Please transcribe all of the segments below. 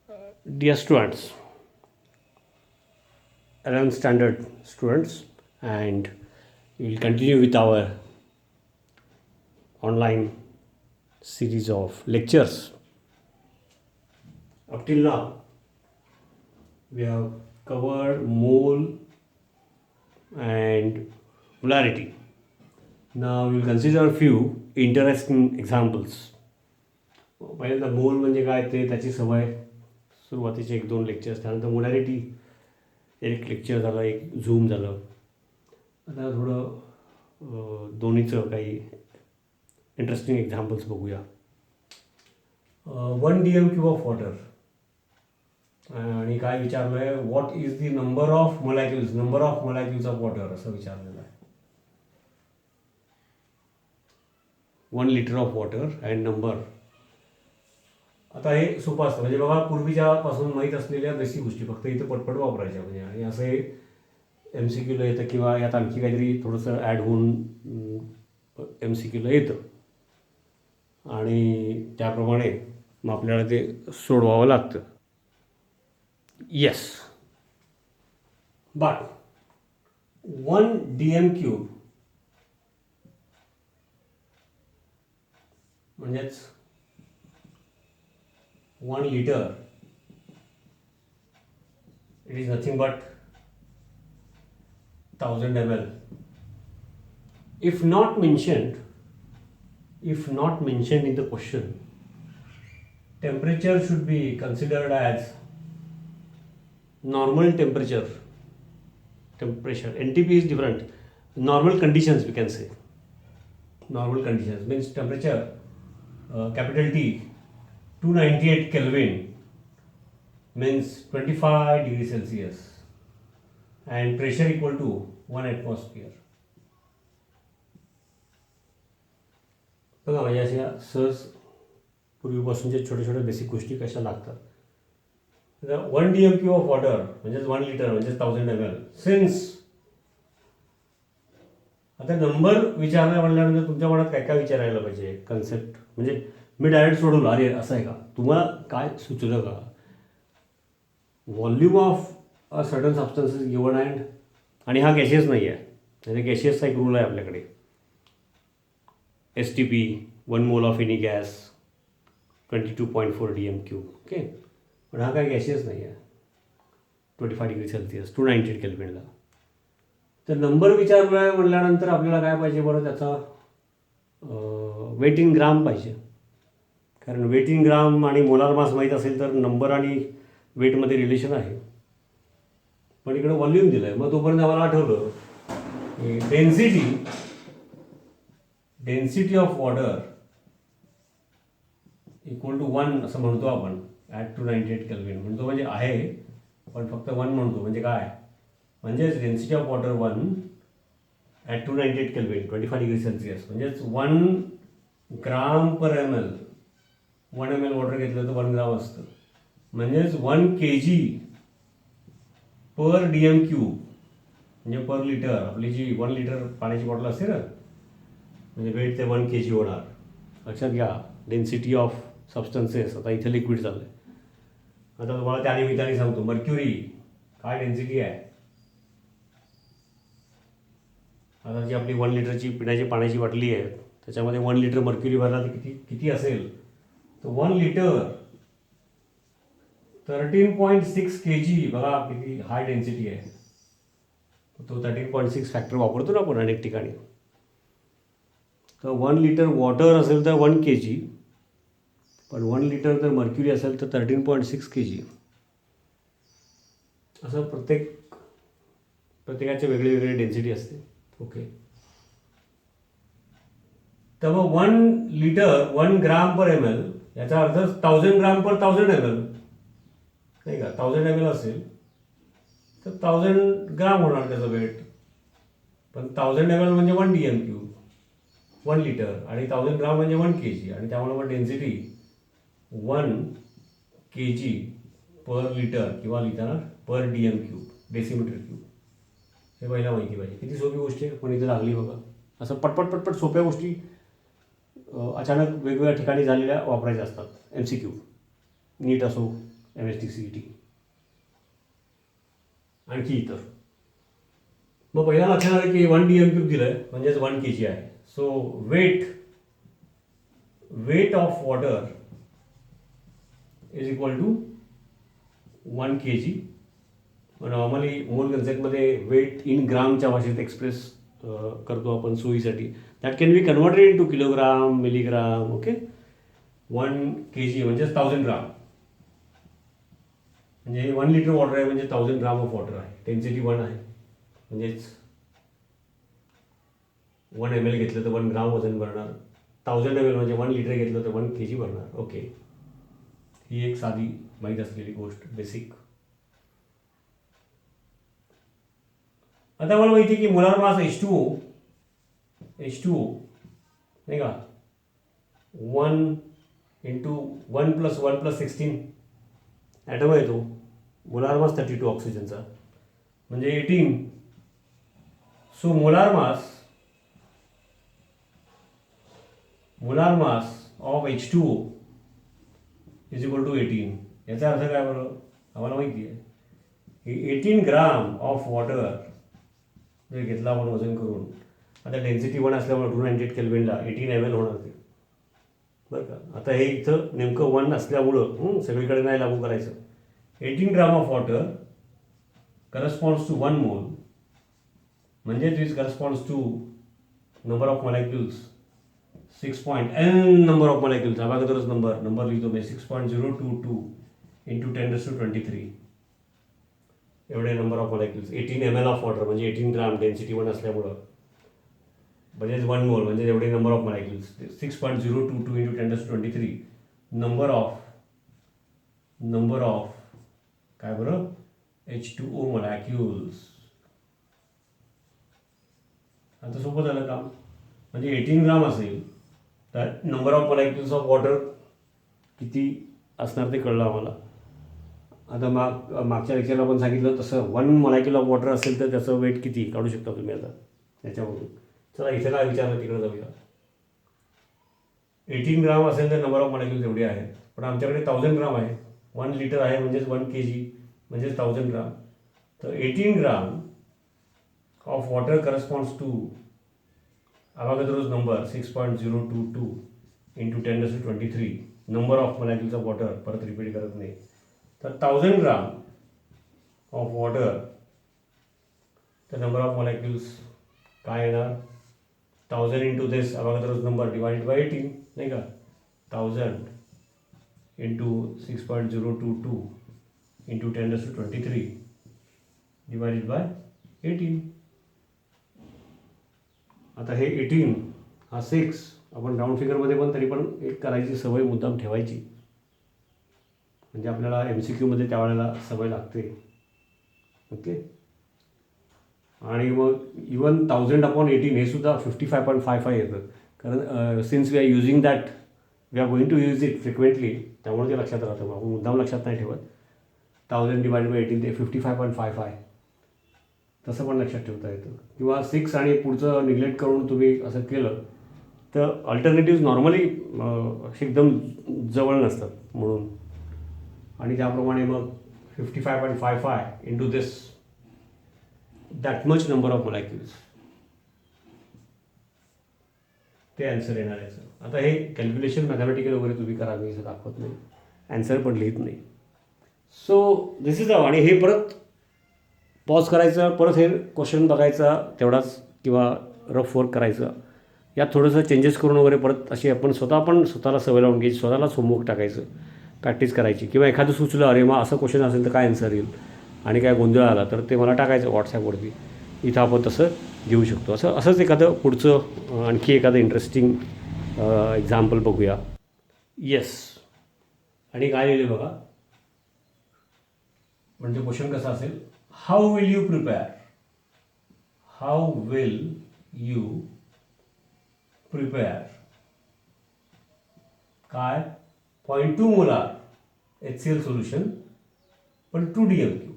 Dear students, 11th standard students, and we will continue with our online series of lectures. Up till now, we have covered mole and molarity. Now we will consider a few interesting examples. पहिल्यांदा मोल म्हणजे काय ते त्याची सवय, सुरुवातीचे 1-2 lectures, त्यानंतर molarity एक लेक्चर झालं, एक झूम झालं. आता थोडं दोन्हीचं काही इंटरेस्टिंग एक्झाम्पल्स बघूया. 1 DMQ ऑफ वॉटर, आणि काय विचारलं आहे, what is the number of molecules of water असं विचारलेलं आहे. 1 litre of water and number. आता हे सोपं असतं, म्हणजे बघा पूर्वीच्यापासून माहीत असलेल्या बेसिक गोष्टी फक्त इथं पटपट वापरायच्या, म्हणजे आणि असं हे MCQला येतं किंवा यात आणखी काहीतरी थोडंसं ॲड होऊन MCQला येतं, आणि त्याप्रमाणे मग आपल्याला ते सोडवावं लागतं. येस, बट 1 DMQ म्हणजेच 1 liter, it is nothing but 1000 ml. If not mentioned in the question, temperature should be considered as normal temperature. NTP is different. Normal conditions, we can say. Normal conditions means temperature, capital T, 298 Kelvin means 25 degrees Celsius, and pressure equal to 1 atmosphere. बघा, म्हणजे अशा सहज पूर्वीपासूनच्या छोट्या छोट्या basic गोष्टी कशा लागतात. 1 DMQ of water म्हणजेच 1 लिटर म्हणजेच 1000 ml. सिन्स आता नंबर विचारला म्हटल्यानंतर तुमच्या मनात काय काय विचारायला पाहिजे, कन्सेप्ट. म्हणजे मी डायरेक्ट सोडवलं, अरे असं आहे का, तुम्हाला काय सुचलं का. Volume of a certain substance is given and, आणि हा गॅशियस नाही आहे, म्हणजे गॅशियसचा एक रूल आहे आपल्याकडे, STP, 1 mole of any gas 22.4 DMQ. Okay, पण हा काय गॅशियस नाही आहे, 25 डिग्री सेल्सिअस, 298 केल्विनला. तर नंबर विचारला आहे म्हटल्यानंतर आपल्याला काय पाहिजे बरं, त्याचा वेट इन ग्राम पाहिजे. कारण वेट इन ग्राम आणि मोलार मास माहीत असेल तर नंबर आणि वेटमध्ये रिलेशन आहे. पण इकडे व्हॉल्यूम दिलं आहे, मग तोपर्यंत आम्हाला आठवलं की density of water equal to 1 असं म्हणतो आपण, ॲट 298 केल्विन म्हणतो, म्हणजे आहे पण फक्त 1 म्हणतो. म्हणजे काय, म्हणजेच density of water 1 at 298 kelvin 25 degree Celsius, म्हणजेच 1 ग्राम पर ml. 1 ml वॉटर घेतलं तर 1 ग्राम असतं, म्हणजेच 1 kg पर DMQ, म्हणजे पर लिटर. आपली जी 1 लिटर पाण्याची बॉटल असते ना, म्हणजे वेट ते 1 kg होणार. लक्षात घ्या, डेन्सिटी ऑफ सबस्टन्सेस. आता इथे लिक्विड चाललं आहे, आता तुम्हाला त्या निमित्ताने सांगतो, मर्क्युरी काय डेन्सिटी आहे. आता जी आपली 1 लिटरची पिण्याची पाण्याची बाटली आहे त्याच्यामध्ये 1 लिटर मर्क्युरी भरला तर किती असेल, तर 1 लिटर 13.6 kg. बघा किती हाय डेन्सिटी आहे. तो 13.6 फॅक्टर वापरतो ना आपण अनेक ठिकाणी. तर 1 लिटर वॉटर असेल तर 1 kg, पण 1 लिटर जर मर्क्युरी असेल तर 13.6 kg. असं प्रत्येकाचे वेगळे वेगळे डेन्सिटी असते. ओके, तर मग 1 लिटर 1 ग्राम पर ml याचा अर्थ 1000 ग्राम पर 1000 ml, नाही का. 1000 ml असेल तर 1000 ग्राम होणार त्याचं वेट, पण 1000 ml म्हणजे 1 DMQ 1 लिटर, आणि 1000 ग्राम म्हणजे 1 kg, आणि त्यामुळे मग डेन्सिटी 1 kg पर लिटर किंवा लिहिताना पर DMQ, डेसिमीटर क्यूब. हे पहिला माहिती पाहिजे. किती सोपी गोष्टी आहे, पण इथे लागली बघा. असं पटपट सोप्या गोष्टी अचानक वेगवेगळ्या ठिकाणी झालेल्या वापरायच्या असतात. MCQ नीट असो, MHDCET. आणखी इतर. मग पहिला लक्षात आलं की 1 DM³ दिलं आहे म्हणजेच 1 kg आहे. So weight of water is equal to 1 kg. Normally mole कन्सेप्टमध्ये वेट इन ग्रामच्या भाषेत एक्सप्रेस करतो आपण सोयीसाठी. That can be converted to kilogram, milligram. Okay. 1 kg म्हणजेच 1000 ग्राम. म्हणजे 1 लिटर वॉटर आहे म्हणजे 1000 ग्राम ऑफ वॉटर आहे. डेन्सिटी 1 आहे म्हणजेच 1 ml घेतलं तर 1 ग्राम वजन भरणार. 1000 ml म्हणजे 1 लिटर घेतलं तर 1 kg भरणार. ओके. ही एक साधी माहीत असलेली गोष्ट, बेसिक. आता मला माहिती आहे की मोलार मास H2O नाही का 1 इंटू 1 + 1 + 16 ॲटम आहे तो. मोलार मास 32 ऑक्सिजनचा म्हणजे 18. So molar mass of H2O is equal to 18. याचा अर्थ काय बरं आम्हाला माहिती आहे की 18 ग्राम ऑफ वॉटर जर घेतला आपण वजन करून. आता डेन्सिटी 1 असल्यामुळे 298 केल्विनला 18 ml होणार ते बरं का. आता हे इथं नेमकं 1 असल्यामुळं सगळीकडे नाही लागू करायचं. 18 gram of water corresponds to 1 mole म्हणजे this corresponds to number of molecules 6. Number of molecules अबागतरच नंबर लिहितो मी 6.022 इंटू 10⁻23 एवढे number of molecules. 18 ml of water म्हणजे 18 ग्राम डेन्सिटी 1 असल्यामुळं म्हणजेच 1 मोल म्हणजे एवढे number of molecules. 6.022 into 10⁻23 number of काय बरं H2O मॉलिक्युल्स. आता सोपं झालं काम. म्हणजे 18 ग्राम असेल तर number of molecules of water किती असणार ते कळलं आम्हाला. आता मागच्या लेक्चरला पण सांगितलं तसं 1 मॉलिक्युल ऑफ वॉटर असेल तर त्याचं वेट किती काढू शकता तुम्ही आता त्याच्यावरून. चला इथे काय विचारलं तिकडे जाऊया. 18 ग्राम असेल तर नंबर ऑफ मॉलिक्युल्स एवढे आहेत पण आमच्याकडे 1000 ग्राम आहे. 1 लिटर आहे म्हणजेच 1 kg म्हणजेच 1000 ग्राम. तर 18 gram of water corresponds to Avogadro's number 6.022 into 10⁻23 number of molecules of water. परत रिपीट करत नाही. तर 1000 ग्राम ऑफ वॉटर तर नंबर ऑफ मॉलिक्युल्स काय येणार 1000 into this Avogadro's number divided by 18 नाही का. 1000 इंटू 6.022 इंटू 10⁻23 डिवाइडेड बाय 18. आता हे 18 हा 6 आपण राऊंड फिगरमध्ये पण तरी पण एक करायची सवय मुद्दाम ठेवायची म्हणजे आपल्याला MCQमध्ये त्यावेळेला सवय लागते. ओके. आणि मग इवन 1000/18 हे सुद्धा 55.55 येतं कारण since we are using that we are going to use it frequently त्यामुळे ते लक्षात राहतं. आपण मुद्दाम लक्षात नाही ठेवत. 1000 डिवाइडेड बाय 18 ते 55.55 तसं पण लक्षात ठेवता येतं. किंवा 6 आणि पुढचं निग्लेक्ट करून तुम्ही असं केलं तर अल्टरनेटिव्ह नॉर्मली एकदम जवळ नसतात म्हणून. आणि त्याप्रमाणे मग 55.55 into this that much number of molecules ते ॲन्सर येणार याचं. आता हे कॅल्क्युलेशन मॅथमॅटिकल वगैरे तुम्ही करा मी असं दाखवत नाही ॲन्सर पण लिहित नाही. सो दिस इज आणि हे परत पॉज करायचं परत हे क्वेश्चन बघायचा तेवढाच किंवा रफ वर्क करायचं. यात थोडंसं चेंजेस करून वगैरे परत अशी आपण स्वतःला सवय लावून घ्यायची. स्वतःलाच होमवर्क टाकायचं प्रॅक्टिस करायची. किंवा एखादं सुचलं अरे मग असं क्वेश्चन असेल तर काय आन्सर येईल आणि काय गोंधळ आला तर ते मला टाकायचं व्हॉट्सॲपवरती. इथं आपण तसं घेऊ शकतो. असंच एखादं पुढचं आणखी एखादं इंटरेस्टिंग एक्झाम्पल बघूया. येस. आणि काय लिहिले बघा म्हणजे क्वेश्चन कसा असेल हाऊ विल यू प्रिपेअर काय 0.2 मोलार HCl सोल्युशन पण 2 DM³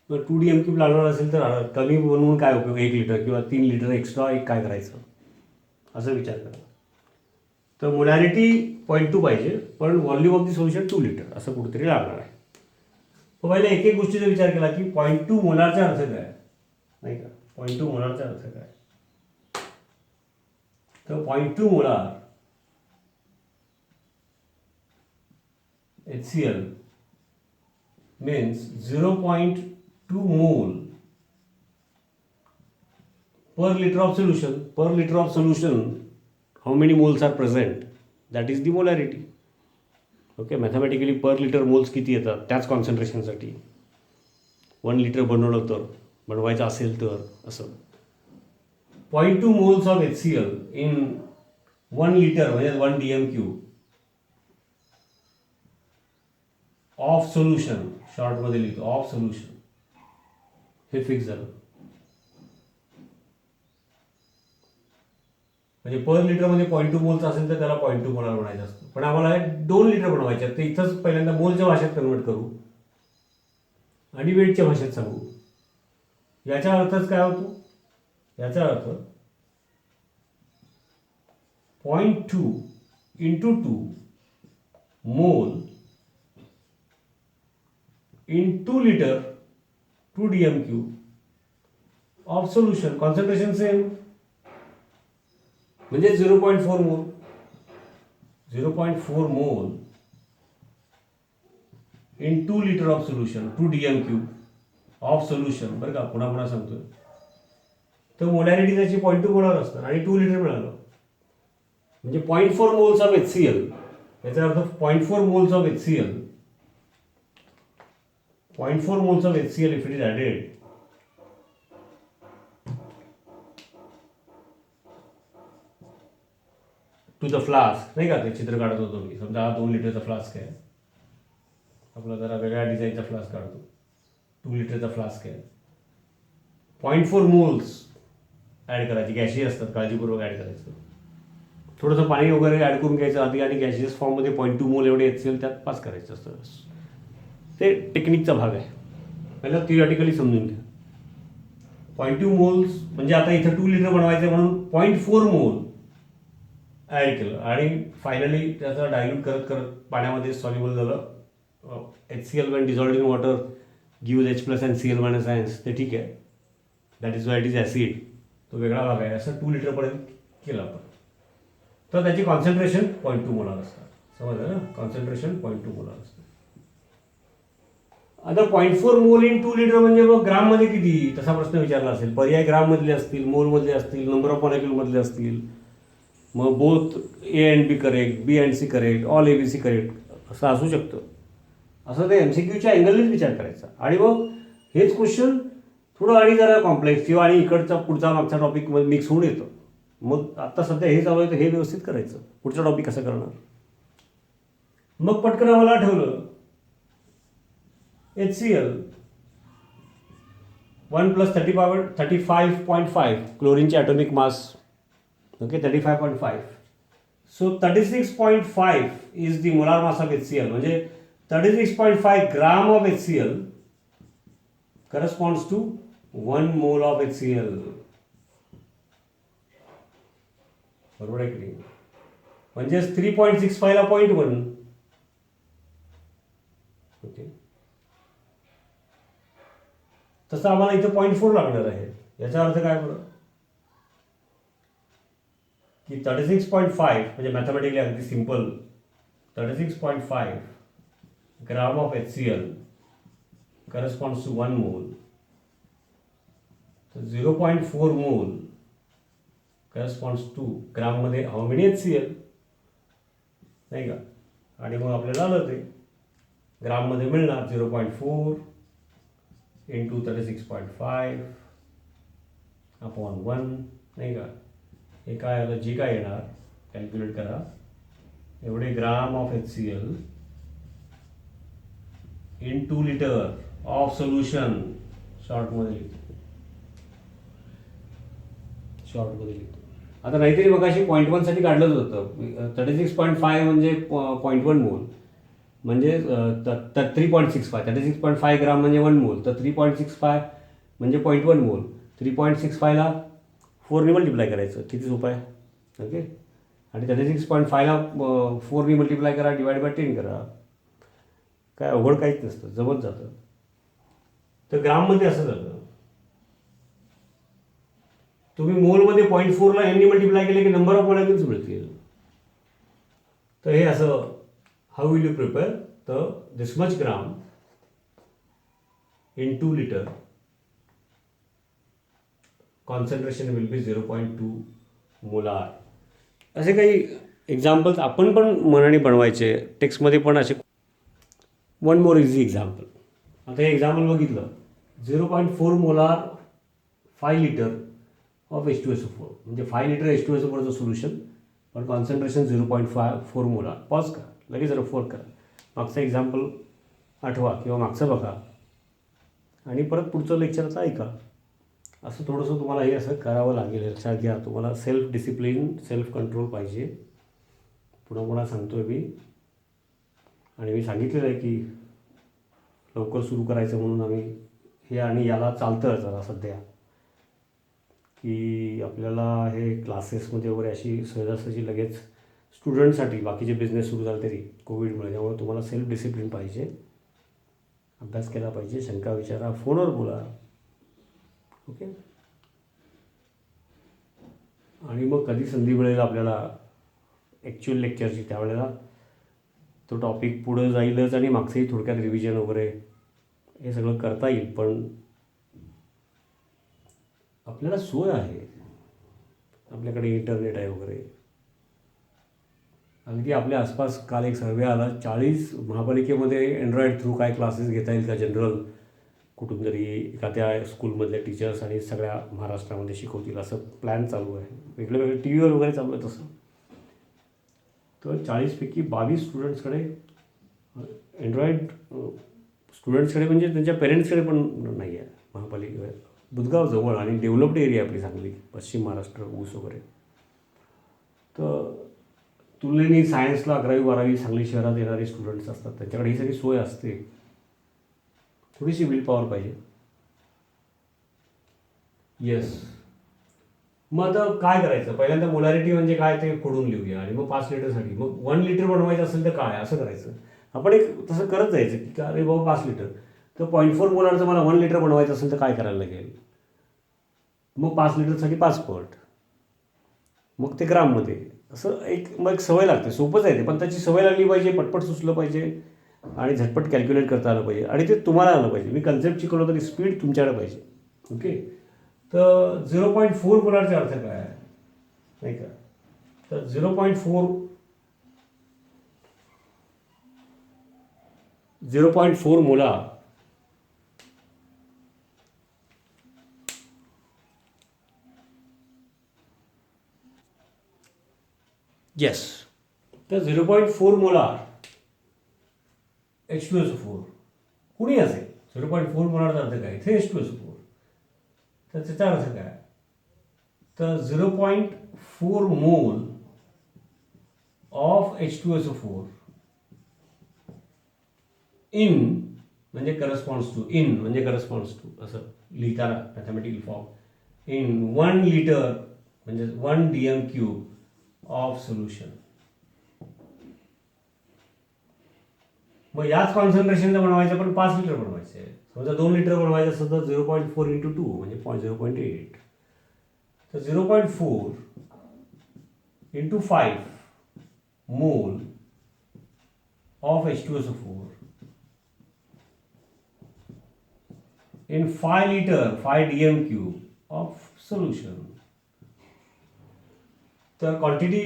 जर 2 DM³ लागणार असेल तर कमी बनवून काय उपयोग 1 लिटर किंवा 3 लिटर एक्स्ट्रा एक काय करायचं असं विचार करा. तर मोलॅरिटी 0.2 पाहिजे, पण volume of the solution 2 litre असं कुठेतरी लागणार आहे. तर पहिले एक एक गोष्टीचा विचार केला की 0.2 मोलारचा अर्थ काय, नाही का. 0.2 मोलारचा अर्थ काय, तर 0.2 molar HCl means 0.2 mole per liter of solution. Per liter of solution, how many moles are present? That is the molarity. Okay, mathematically per litre moles किती येतात त्याच कॉन्सन्ट्रेशनसाठी. 1 लिटर बनवायचं असेल तर असं 0.2 moles of HCl in 1 litre म्हणजे 1 DMQ of solution, शॉर्टमध्ये लिहितो ऑफ सोल्युशन, हे फिक्स झालं. म्हणजे पर लिटरमध्ये 0.2 मोल्स असेल तर त्याला 0.2 मोलार बनायचं असतं. पण आम्हाला 2 लिटर बनवायचे आहेत, तर इथंच पहिल्यांदा मोलच्या भाषेत कन्वर्ट करू आणि वेटच्या भाषेत सांगू. याचा अर्थच काय होतो, याचा अर्थ 0.2 into 2 मोल in 2 liter 2 DMQ of solution. Concentration same म्हणजे 0.4 मोल. 0.4 मोल in 2 liter of solution 2 DMQ of solution. बरं का, पुन्हा सांगतोय. तर मोलॅरिटी त्याची 0.2 मोलार असतं आणि 2 लिटर मिळालं म्हणजे 0.4 मोल्स ऑफ HCl. याचा अर्थ 0.4 moles of HCl, 0.4 moles of HCl if it is added to the flask, नाही का, ते चित्र काढत होतो मी. समजा हा 2 लिटरचा फ्लास्क आहे, आपला जरा वेगळ्या डिझाईनचा फ्लास्क काढतो. 2 लिटरचा फ्लास्क आहे, 0.4 मोल्स ॲड करायची. गॅशी असतात, काळजीपूर्वक ॲड करायचं. थोडंसं पाणी वगैरे ॲड करून घ्यायचं आधी आणि गॅशियस फॉर्ममध्ये 0.2 मोल एवढे HCl त्यात पास करायचं असतं. ते टेक्निकचा भाग आहे, पहिला थिओरिटिकली समजून घ्या. 0.2 मोल्स म्हणजे आता इथं 2 लिटर बनवायचं म्हणून 0.4 मोल ॲड केलं आणि फायनली त्याचा डायल्यूट करत करत पाण्यामध्ये सॉल्युबल झालं. HCl when dissolved in water gives H+ and Cl- ions. ते ठीक आहे, that is why it is acid, तो वेगळा भाग आहे. असं 2 लिटरपर्यंत केलं आपण, तर त्याची कॉन्सन्ट्रेशन 0.2 मोलार असतात. समजलं ना, कॉन्सन्ट्रेशन 0.2 मोलार असतं. आता 0.4 मोल इन 2 लिटर म्हणजे मग ग्राममध्ये किती, तसा प्रश्न विचारला असेल. पर्याय ग्राममधले असतील, मोलमधले असतील, नंबर ऑफ मॉलिक्यूलमधले असतील. मग both A and B correct, B and C correct, all ABC correct असं असू शकतं. असं ते MCQच्या अँगलनेच विचार करायचा. आणि मग हेच क्वेश्चन थोडं आणि जरा कॉम्प्लेक्स किंवा आणि इकडचा पुढचा मागचा टॉपिक मिक्स होऊन येतं. मग आता सध्या हे चालू आहे तर हे व्यवस्थित करायचं, पुढचा टॉपिक कसं करणार. मग पटकन आम्हाला आठवलं HCl 1 + 35.5 क्लोरीनचे atomic mass. Okay, 35.5. So 36.5 is the molar mass of HCl. म्हणजे 36.5 gram of HCl corresponds to 1 mole of HCl. बरोबर आहे की नाही. म्हणजेच 3.65 ला 0.1. ओके, तसं आम्हाला इथं 0.4 लागणार आहे. याचा अर्थ काय बरं, की 36.5 म्हणजे मॅथमॅटिकली अगदी simple. 36.5 gram of HCl corresponds to 1 मोल. तर 0.4 मोल corresponds to ग्राममध्ये हाऊ मेनी HCl, नाही का. आणि मग आपल्याला आलं ते ग्राममध्ये मिळणार 0.4 into 36.5 upon 1, नाही का. हे काय आलं, जी काय येणार कॅल्क्युलेट करा. एवढे ग्राम of HCl in 2 litre of solution, शॉर्टमध्ये लिहितो. आता नाहीतरी मग अशी 0.1 साठी काढलंच होतं. 36.5 म्हणजे 0.1 मोल म्हणजे 3.65. 36.5 ग्राम म्हणजे 1 मोल, तर 3.65 म्हणजे 0.1 मोल. 3.65 ला 4 ने मल्टिप्लाय करायचं, किती सोपं आहे. ओके, आणि 36.5ला 4ने मल्टिप्लाय करा, डिवाइड बाय 10 करा. काय अवघड काहीच नसतं, जमत जातं. तर ग्राममध्ये असं जातं. तुम्ही मोलमध्ये 0.4ला एननी मल्टिप्लाय केले की नंबर ऑफ मॉलिक्युल्स मिळतील. तर हे असं हाऊ विल यू प्रिपेअर तर this much gram in 2 litre concentration will be 0.2 molar. असे काही एक्झाम्पल्स आपण पण मनाने बनवायचे, टेक्स्टमध्ये पण असे. One more easy example. आता हे एक्झाम्पल बघितलं, 0.4 मोलार 5 लिटर ऑफ H2SO4, म्हणजे 5 लिटर H2SO4चं सोल्युशन, पण कॉन्सन्ट्रेशन 0.4 मोलार. पॉज करा, लगेच रेफर करा, मागचं एक्झाम्पल आठवा किंवा मागचं बघा आणि परत पुढचं लेक्चरचं ऐका. असं थोडंसं तुम्हाला हे असं करावं लागेल. लक्षात घ्या, तुम्हाला सेल्फ डिसिप्लिन, सेल्फ कंट्रोल पाहिजे. पुन्हा पुन्हा सांगतो आहे मी, आणि मी सांगितलेलं आहे की लवकर सुरू करायचं म्हणून आम्ही हे, आणि याला चालतं जरा सध्या की आपल्याला हे क्लासेसमध्ये वगैरे अशी सहजासहजी लगेच स्टुडंटसाठी, बाकीचे बिझनेस सुरू झाले तरी कोविडमुळे, त्यामुळे तुम्हाला सेल्फ डिसिप्लिन पाहिजे, अभ्यास केला पाहिजे, शंका विचारा, फोनवर बोला. ओके. आणि मग कधी संधी मिळेल आपल्याला ॲक्च्युअल लेक्चरची, त्यावेळेला तो टॉपिक पुढं जाईलच आणि मागचंही थोडक्यात रिव्हिजन वगैरे हे सगळं करता येईल. पण आपल्याला सोय आहे, आपल्याकडे इंटरनेट आहे वगैरे. अगदी आपल्या आसपास काल एक सर्वे आला, 40 महापालिकेमध्ये अँड्रॉइड थ्रू काय क्लासेस घेता येईल का जनरल, कुठून तरी एखाद्या स्कूलमधल्या टीचर्स आणि सगळ्या महाराष्ट्रामध्ये शिकवतील असं प्लॅन चालू आहे. वेगळे वेगळे टी व्हीवर वगैरे चालू आहे तसं. तर 40पैकी 22 स्टुडंट्सकडे अँड्रॉइड, स्टुडंट्सकडे म्हणजे त्यांच्या पेरेंट्सकडे पण नाही आहे महापालिकेवर. बुधगाव जवळ आणि डेव्हलप्ड एरिया आपली चांगली, पश्चिम महाराष्ट्र, ऊस वगैरे. तर तुलनेने सायन्सला 11वी-12वी सांगली शहरात येणारे स्टुडंट्स असतात, त्यांच्याकडे ही सगळी सोय असते. थोडीशी विल पॉवर पाहिजे. येस. मग आता काय करायचं, पहिल्यांदा मोलॅरिटी म्हणजे काय ते खोडून लिहूया, आणि मग 5 लिटरसाठी मग 1 लिटर बनवायचं असेल तर काय असं करायचं. आपण एक तसं करत जायचं की अरे बाबा 5 लिटर, तर 0.4 मोलारचं मला 1 लिटर बनवायचं असेल तर काय करायला लागेल. मग 5 लिटरसाठी 5 पट, मग ते ग्राममध्ये. असं मग एक सवय लागते. सोपंच आहे ते, पण त्याची सवय लागली पाहिजे, पटपट सुचलं पाहिजे आणि झटपट कॅल्क्युलेट करता आलं पाहिजे, आणि ते तुम्हाला आलं पाहिजे. मी कन्सेप्ट शिकवलं तरी स्पीड तुमच्याकडे पाहिजे. ओके. तर 0.4 मोलारचा अर्थ काय आहे नाही का. तर 0.4 मोलार येस. तर 0.4 मोलार H2SO4 कुणी असेल. 0.4 मोलारचा अर्थ काय, इथे H2SO4. तर त्याचा अर्थ काय, तर 0.4 मोल ऑफ H2SO4 इन म्हणजे करस्पॉन्ड्स टू, इन म्हणजे करस्पॉन्ड्स टू असं लिहिताना मॅथमॅटिकल फॉर्म, इन 1 लिटर म्हणजे 1 dm³ ऑफ सोल्युशन. मग याच कॉन्सन्ट्रेशनचं बनवायचं, पण 5 लिटर बनवायचं आहे. समजा 2 लिटर बनवायचं असेल तर 0.4 × 2 म्हणजे 0.8. तर 0.4 × 5 मोल of H2SO4 in 5 liter 5 dm³ of solution. तर क्वांटिटी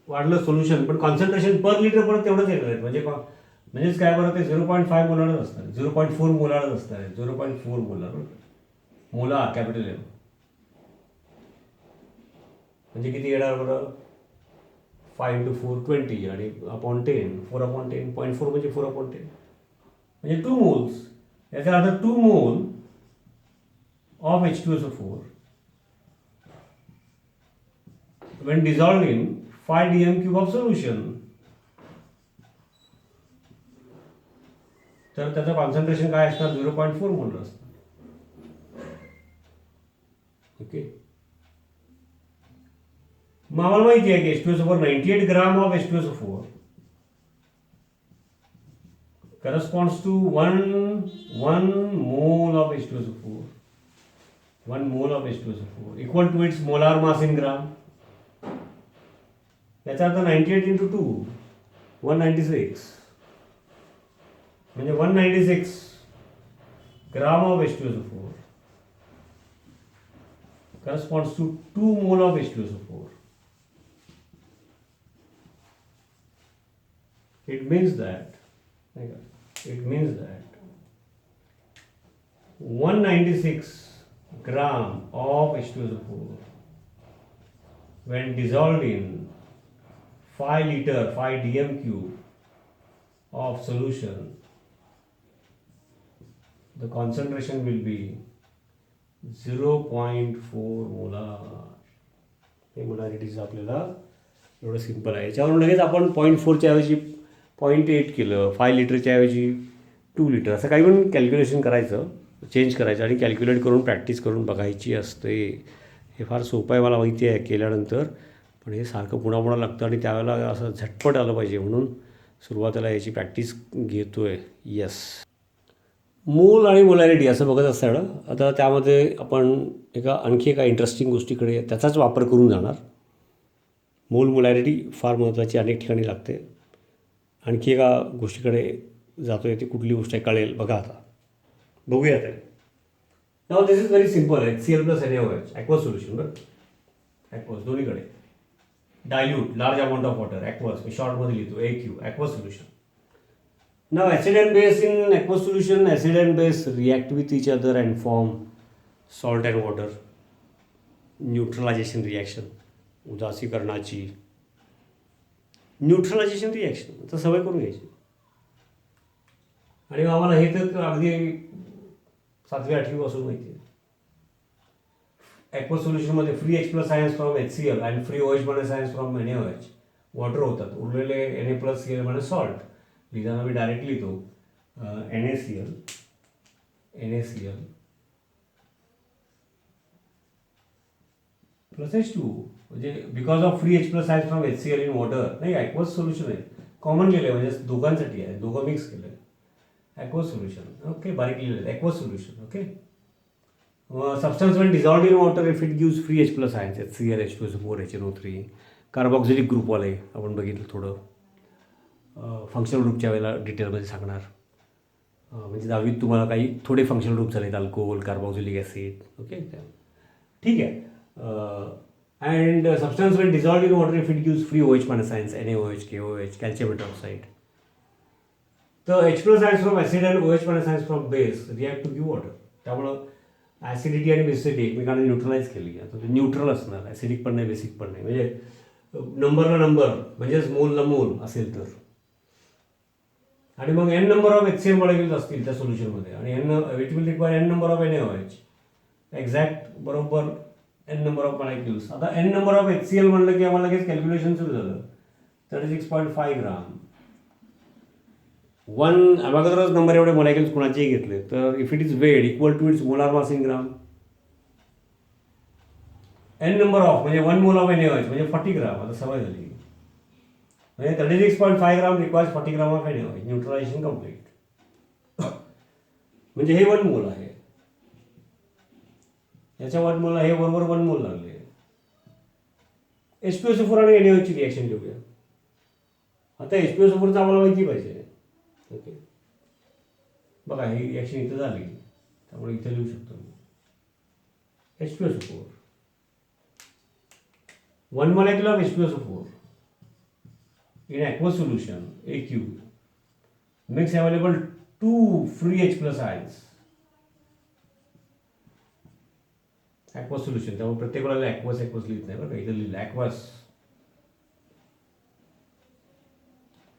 वाढलं सोल्युशन, पण कॉन्सन्ट्रेशन पर लिटर परत तेवढंच येणार आहे. म्हणजेच काय बरं, ते 0.5 मोलारच असणार, 0.4 मोलारच असणार, 0.4 मोलार कॅपिटल एम. म्हणजे किती येणार बरं, 5 × 4 20 आणि अपॉन 10, 4/10, 0.4 म्हणजे 4/10 म्हणजे 2 मोल्स. याचा अर्थ 2 मोल of H2SO4 when dissolved in 5 dm³ of solution. तर त्याचं कॉन्सन्ट्रेशन काय असणार, 0.4 मोल असणार. ओके. मग आम्हाला माहिती आहे की H2SO4 98 gram of H2SO4 corresponds to 1 mole of H2SO4. 1 mole of H2SO4 equal to its molar mass in gram. याचा अर्थ 98 into 2 196 म्हणजे 196 gram of H2SO4 corresponds to 2 mole of H2SO4. It means that 196 gram of H2SO4 when dissolved in 5 liter 5 dm cube of solution, the concentration will be 0.4 molar. हे मोलारिटीज आपल्याला एवढं simple आहे. याच्यावरून लगेच आपण 0.4च्या ऐवजी 0.8 केलं, 5 लिटरच्या ऐवजी 2 लिटर असं काही पण कॅल्क्युलेशन करायचं, चेंज करायचं आणि कॅल्क्युलेट करून प्रॅक्टिस करून बघायची असते. हे फार सोपं आहे मला माहिती आहे केल्यानंतर, पण हे सारखं पुन्हा पुन्हा लागतं आणि त्यावेळेला असं झटपट आलं पाहिजे म्हणून सुरुवातीला याची प्रॅक्टिस घेतो आहे. येस, मोल आणि मोलॅरिटी असं बघत असताना आता त्यामध्ये आपण आणखी एका इंटरेस्टिंग गोष्टीकडे त्याचाच वापर करून जाणार. मोल मोलॅरिटी फार महत्त्वाची अनेक ठिकाणी लागते. आणखी एका गोष्टीकडे जातो आहे, ती कुठली गोष्ट आहे कळेल बघा. आता बघूया. ते नाव this is very simple. HCl plus NaOH aqueous solution. बरं, ॲक्वस दोन्हीकडे dilute large amount of water. Aqueous मी शॉर्टमध्ये लिहितो AQ aqueous solution. Now acid and base in aqueous solution, acid and base react with each other and form salt and water. Neutralization reaction, उदासीकरणाची neutralization reaction तर सवय करून घ्यायची. आणि आम्हाला हे तर अगदी 7वी 8वी पासून माहिती आहे. ॲक्वस सोल्युशनमध्ये free H plus ions from HCl आणि free OH minus ions from NaOH water होतात. उरलेले Na प्लस Cl म्हणजे सॉल्ट. लिहिताना मी डायरेक्टली लिहितो NaCl प्लस H2 म्हणजे because of free H plus ions from HCl in water. नाही, aqueous solution आहे, कॉमन लिहिलं आहे म्हणजे दोघांसाठी आहे, दोघं मिक्स केलं आहे. ॲक्वस सोल्युशन ओके, बारीक लिहिलं आहे aqueous solution. Okay, substance when dissolved in water if it gives free H plus ions HCl H2SO4 HNO3. Carboxylic ग्रुपवाले आपण बघितलं थोडं फंक्शनल ग्रुपच्या वेळेला डिटेलमध्ये सांगणार. म्हणजे 10वीत तुम्हाला काही थोडे फंक्शनल ग्रुप झालेत, अल्कोहोल, कार्बॉक्झिलिक ॲसिड. ओके, ठीक आहे. And substance when dissolved in water if it gives free OH minus ions NaOH KOH calcium hydroxide. तर H plus ions from acid and OH minus ions from base react to give water. त्यामुळं acidity आणि basicity एकमेकांना neutralise केली. आता ते neutral असणार, acidic पण नाही बेसिक पण नाही, म्हणजे नंबरला नंबर म्हणजेच मोलला मोल असेल तर. आणि मग n number of HCl molecules असतील त्या सोल्युशनमध्ये आणि it will require n number of NaOH. Exact बरोबर n नंबर ऑफ मॉलिक्युल्स. आता n नंबर ऑफ HCl म्हणलं की आम्हाला लगेच कॅल्क्युलेशन सुरू झालं. 36.5 ग्राम. 1 अगोदरच नंबर एवढे मॉलिक्युल्स कोणाचेही घेतले तर if it is weight equal to its molar mass in gram. n number of म्हणजे 1 मोल ऑफ NaOH म्हणजे 40 ग्राम. आता सवय झाली म्हणजे 36.5 gram requires 40 gram of NaOH. Neutralization complete. म्हणजे हे 1 मोल आहे, याच्या 1 मोल आहे, बरोबर 1 मोल लागले. H2SO4 आणि NaOH ची रिॲक्शन घेऊया. आता H2SO4चं आम्हाला माहिती पाहिजे. ओके, बघा ही रिॲक्शन इथं झाली त्यामुळे इथं लिहू शकतो मी H2SO4. 1 molecule of H2SO4 in aqueous solution AQ makes available 2 free H plus ions. aqueous solution त्यामुळे प्रत्येक वेळेला aqueous लिहित नाही बरं का, इथं लिहिलं aqueous.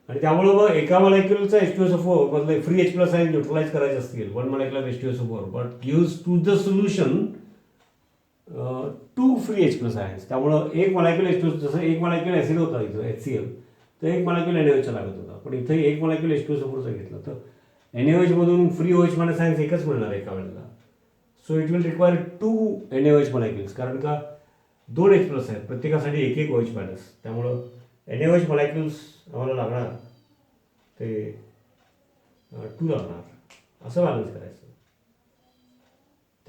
आणि त्यामुळे मग एका मॉलिक्युलचा H2SO4 मधले free H plus ion neutralize करायचे असतील 1 molecule of H2SO4 but gives to the solution 2 free H plus ions. त्यामुळं एक मॉलिक्युल H2, जसं एक मॉलिक्युल ॲसिड होता इथं HCl तर एक मॉलिक्युल NaOHचा लागत होता, पण इथं एक मॉलिक्युल H2SO4चा घेतलं तर NaOH मधून फ्री OH मायनस आयन्स एकच मिळणार एका वेळेला. So it will require 2 NaOH molecules. कारण का 2 H प्लस आहेत, प्रत्येकासाठी एक एक OH मायनस. त्यामुळं NaOH मॉलिक्युल्स आम्हाला लागणार ते 2 लागणार, असं बॅलन्स करायचं.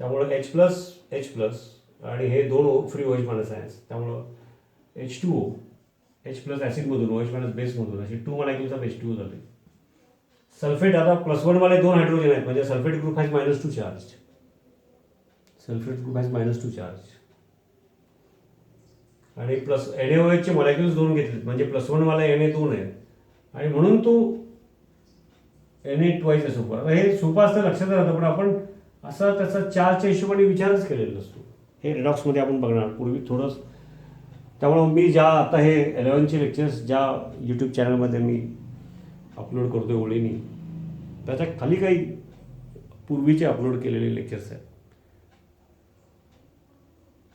त्यामुळं H प्लस आणि हे 2 फ्री OH मायनस आहेत, त्यामुळं H2O, H प्लस ॲसिडमधून OH मायनस बेसमधून असे 2 मॉलिक्युल्स ऑफ H2O झाले. सल्फेट आता +1 वाले 2 हायड्रोजन आहेत, म्हणजे sulphate group has -2 charge. Sulphate group has -2 charge. आणि प्लस NaOH चे मॉलिक्युल्स 2 घेतलेत, म्हणजे +1 वाला Na 2 आहेत, आणि म्हणून तो Na ट्वाईस आहे सोपा. हे सोपं असतं, लक्षात राहतं, पण आपण असा त्याचा चार्जच्या हिशोबाने विचारच केलेला नसतो. हे रेडॉक्समध्ये आपण बघणार पूर्वी थोडंच. त्यामुळं मी ज्या आता हे 11चे लेक्चर्स ज्या यूट्यूब चॅनलमध्ये मी अपलोड करतो आहे ओळीनी, त्याच्या खाली काही पूर्वीचे अपलोड केलेले लेक्चर्स आहेत,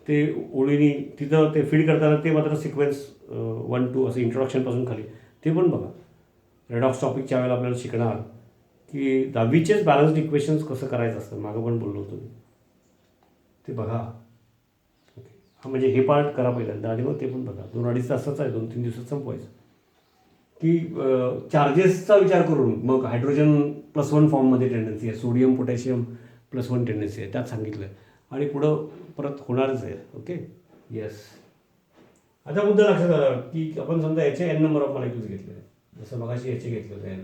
ते ओळीनी तिथं ते फीड करताना ते मात्र सिक्वेन्स 1 2 असं इंट्रोडक्शनपासून खाली ते पण बघा. रेडॉक्स टॉपिकच्या वेळेला आपल्याला शिकणार की 10वीचेच बॅलन्स्ड इक्वेशन्स कसं करायचं असतं, मागं पण बोललो होतो मी, ते बघा. ओके, हा म्हणजे हे पार्ट करा पहिल्यांदा आणि मग ते पण बघा. 2-2.5 तासाच आहे, 2-3 दिवसात संपवायचं. की चार्जेसचा विचार करून मग हायड्रोजन +1 फॉर्ममध्ये टेंडन्सी आहे, सोडियम पोटॅशियम +1 टेंडन्सी आहे, त्यात सांगितलं आहे, आणि पुढं परत होणारच आहे. Okay, yes. आता मुद्दा लक्षात आला की आपण समजा याचे N नंबर ऑफ मॉलिक्युल्स घेतले, जसं मगाशी याचे घेतले होते N,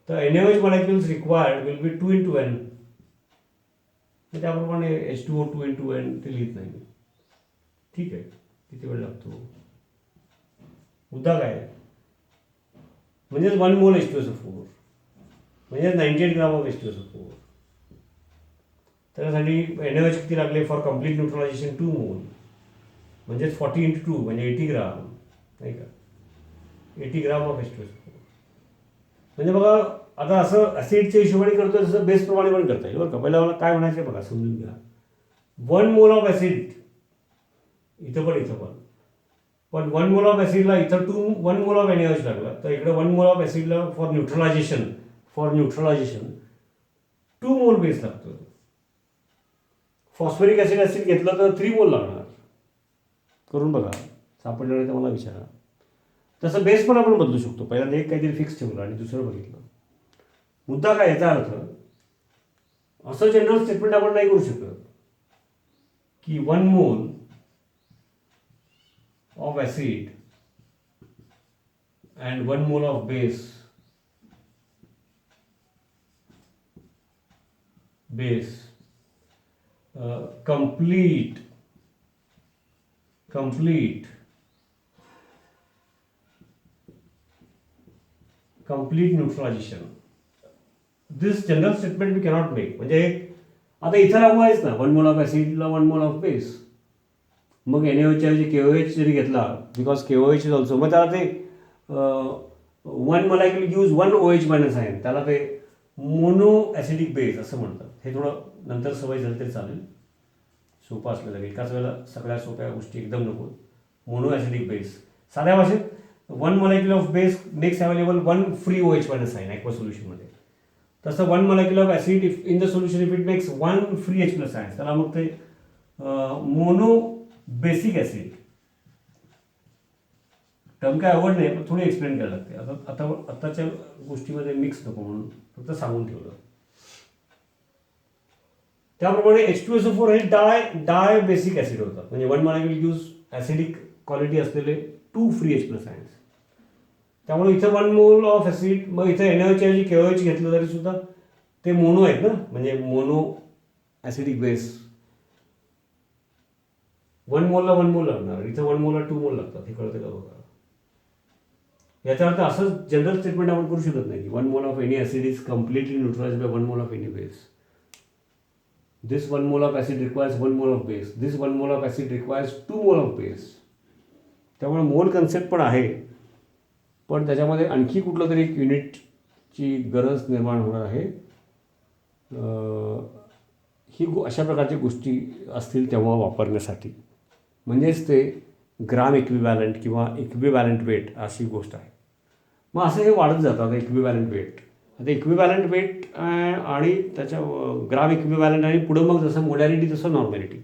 तर NaOH molecules required will be 2 × N. त्याप्रमाणे H2O 2 × N ते लिहित नाही. ठीक आहे, किती वेळ लागतो. मुद्दा काय आहे, म्हणजेच 1 मोल H2SO4 म्हणजे 98 ग्राम ऑफ H2SO4. त्याच्यासाठी NaOH किती लागले फॉर कम्प्लीट न्यूट्रलायझेशन 2 मोल, म्हणजेच 40 × 2 म्हणजे 80 ग्राम, नाही का, 80 ग्राम ऑफ H2SO4. म्हणजे बघा, आता असं ॲसिडच्या हिशोबाने करतो तसं बेसप्रमाणे पण करता येईल बरं का. पहिला मला काय म्हणायचं आहे बघा, समजून घ्या. 1 मोल ऑफ ॲसिड इथं पण, पण 1 मोल ऑफ ॲसिडला इथं 1 मोल ऑफ NaOH लागला, तर इकडे 1 मोल ऑफ ॲसिडला फॉर न्यूट्रलायझेशन 2 मोल बेस लागतो. फॉस्फरिक ॲसिड घेतलं तर 3 मोल लागणार. करून बघा, सापडलं नाही तर मला विचारा. तसं बेस पण आपण बदलू शकतो. पहिल्यांदा एक काहीतरी फिक्स ठेवलं आणि दुसरं बघितलं. मुद्दा काय, याचा अर्थ असं जनरल स्टेटमेंट आपण नाही करू शकत की 1 मोल of acid and 1 mole of base complete neutralization. This general statement we cannot make. म्हणजे आता इथं लागू आहेच ना, 1 mole of ॲसिडला 1 mole of base. मग NaOHच्या ऐवजी KOH जरी घेतला, बिकॉज KOH इज ऑल्सो, मग त्याला ते 1 मॉलिक्युल यूज 1 OH मायनस आहे, त्याला ते मोनो ॲसिडिक बेस असं म्हणतात. हे थोडं नंतर सवय झाली तरी चालेल, सोपं असलं तरी. एकाच वेळेला सगळ्या सोप्या गोष्टी एकदम नको. मोनो ॲसिडिक बेस, साध्या भाषेत 1 molecule of base makes available 1 free OH minus आहे ॲक्वा सोल्युशनमध्ये. तसं 1 molecule of acid in the solution if it makes 1 free H plus आहे, त्याला मग ते मोनो बेसिक ॲसिड. टर्म काय आवड नाही, पण थोडी एक्सप्लेन करायला लागते. आताच्या गोष्टीमध्ये मिक्स नको म्हणून फक्त सांगून ठेवलं. त्याप्रमाणे H2SO4 हे डाय बेसिक ॲसिड होतात, म्हणजे 1 मॉलिक्युल यूज ॲसिडिक क्वालिटी असलेले 2 फ्री H प्लस आयन्स. त्यामुळे इथं 1 मोल ऑफ ॲसिड, मग इथं NaOHच्या ऐवजी KOH घेतलं तरी सुद्धा ते मोनो आहेत ना, म्हणजे मोनो ॲसिडिक बेस. 1 मोलला 1 मोल लागणार, इथं 1 मोलला 2 मोल लागतात. हे कळतं का बघा. याचा अर्थ असं जनरल स्टेटमेंट आपण करू शकत नाही की 1 mole of any acid is completely neutralised by 1 mole of any base. This 1 mole of acid requires 1 mole of base, this 1 mole of acid requires 2 mole of base. त्यामुळे मोल कन्सेप्ट पण आहे, पण त्याच्यामध्ये आणखी कुठलं तरी एक युनिटची गरज निर्माण होणार आहे. ही अशा प्रकारच्या गोष्टी असतील तेव्हा वापरण्यासाठी, म्हणजेच ते ग्राम इक्विवॅलंट किंवा इक्विवॅलंट वेट अशी गोष्ट आहे. मग असं हे वाढत जातं. आता इक्विवॅलंट वेट, आता इक्विवॅलंट वेट आणि त्याच्या ग्राम इक्विवॅलंट आणि पुढं मग जसं मोलॅरिटी तसं नॉर्मॅलिटी,